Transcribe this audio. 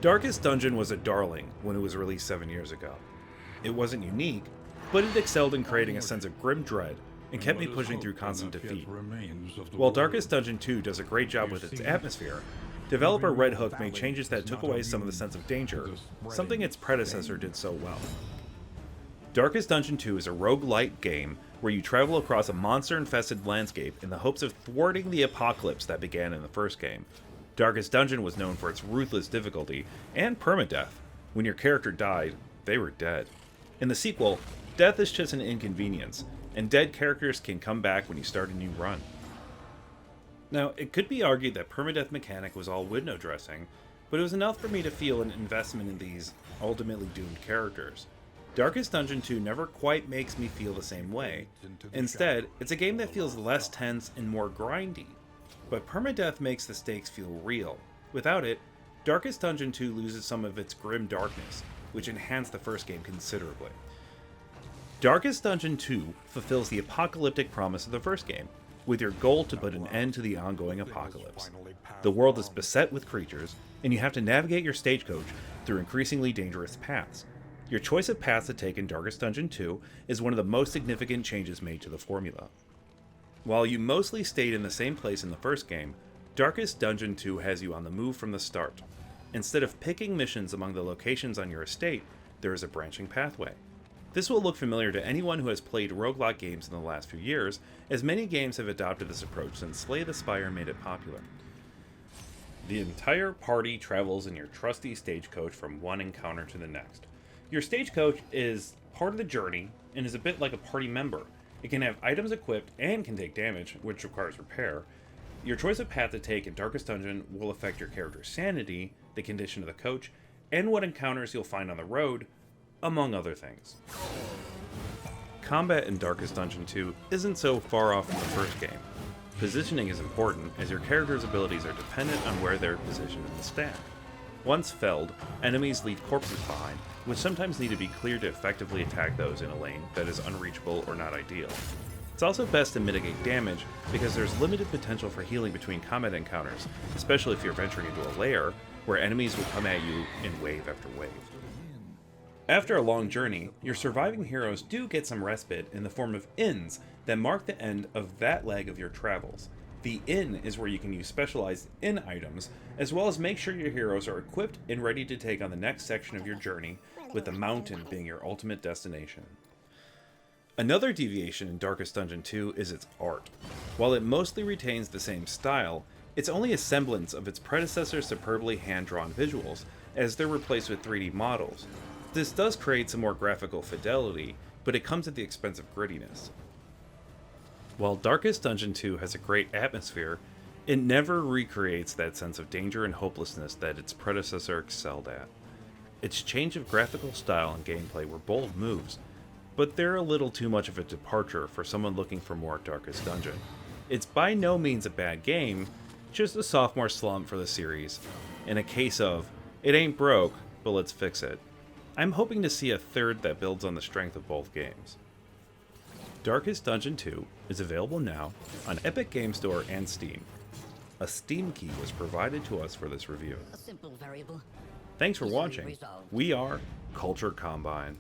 Darkest Dungeon was a darling when it was released 7 years ago. It wasn't unique, but it excelled in creating a sense of grim dread and kept me pushing through constant defeat. While Darkest Dungeon 2 does a great job with its atmosphere, developer Red Hook made changes that took away some of the sense of danger, something its predecessor did so well. Darkest Dungeon 2 is a roguelike game where you travel across a monster-infested landscape in the hopes of thwarting the apocalypse that began in the first game. Darkest Dungeon was known for its ruthless difficulty and permadeath. When your character died, they were dead. In the sequel, death is just an inconvenience, and dead characters can come back when you start a new run. Now, it could be argued that permadeath mechanic was all window dressing, but it was enough for me to feel an investment in these ultimately doomed characters. Darkest Dungeon 2 never quite makes me feel the same way. Instead, it's a game that feels less tense and more grindy. But permadeath makes the stakes feel real. Without it, Darkest Dungeon 2 loses some of its grim darkness, which enhanced the first game considerably. Darkest Dungeon 2 fulfills the apocalyptic promise of the first game, with your goal to put an end to the ongoing apocalypse. The world is beset with creatures, and you have to navigate your stagecoach through increasingly dangerous paths. Your choice of paths to take in Darkest Dungeon 2 is one of the most significant changes made to the formula. While you mostly stayed in the same place in the first game, Darkest Dungeon 2 has you on the move from the start. Instead of picking missions among the locations on your estate, there is a branching pathway. This will look familiar to anyone who has played roguelike games in the last few years, as many games have adopted this approach since Slay the Spire made it popular. The entire party travels in your trusty stagecoach from one encounter to the next. Your stagecoach is part of the journey and is a bit like a party member. It can have items equipped and can take damage, which requires repair. Your choice of path to take in Darkest Dungeon will affect your character's sanity, the condition of the coach, and what encounters you'll find on the road, among other things. Combat in Darkest Dungeon 2 isn't so far off from the first game. Positioning is important, as your character's abilities are dependent on where they're positioned in the stack. Once felled, enemies leave corpses behind, which sometimes need to be cleared to effectively attack those in a lane that is unreachable or not ideal. It's also best to mitigate damage because there's limited potential for healing between combat encounters, especially if you're venturing into a lair where enemies will come at you in wave after wave. After a long journey, your surviving heroes do get some respite in the form of inns that mark the end of that leg of your travels. The inn is where you can use specialized inn items, as well as make sure your heroes are equipped and ready to take on the next section of your journey, with the mountain being your ultimate destination. Another deviation in Darkest Dungeon 2 is its art. While it mostly retains the same style, it's only a semblance of its predecessor's superbly hand-drawn visuals, as they're replaced with 3D models. This does create some more graphical fidelity, but it comes at the expense of grittiness. While Darkest Dungeon 2 has a great atmosphere, it never recreates that sense of danger and hopelessness that its predecessor excelled at. Its change of graphical style and gameplay were bold moves, but they're a little too much of a departure for someone looking for more Darkest Dungeon. It's by no means a bad game, just a sophomore slump for the series, in a case of, it ain't broke, but let's fix it. I'm hoping to see a third that builds on the strength of both games. Darkest Dungeon 2 is available now on Epic Game Store and Steam. A Steam key was provided to us for this review. A simple variable. Thanks for watching. We are Culture Combine.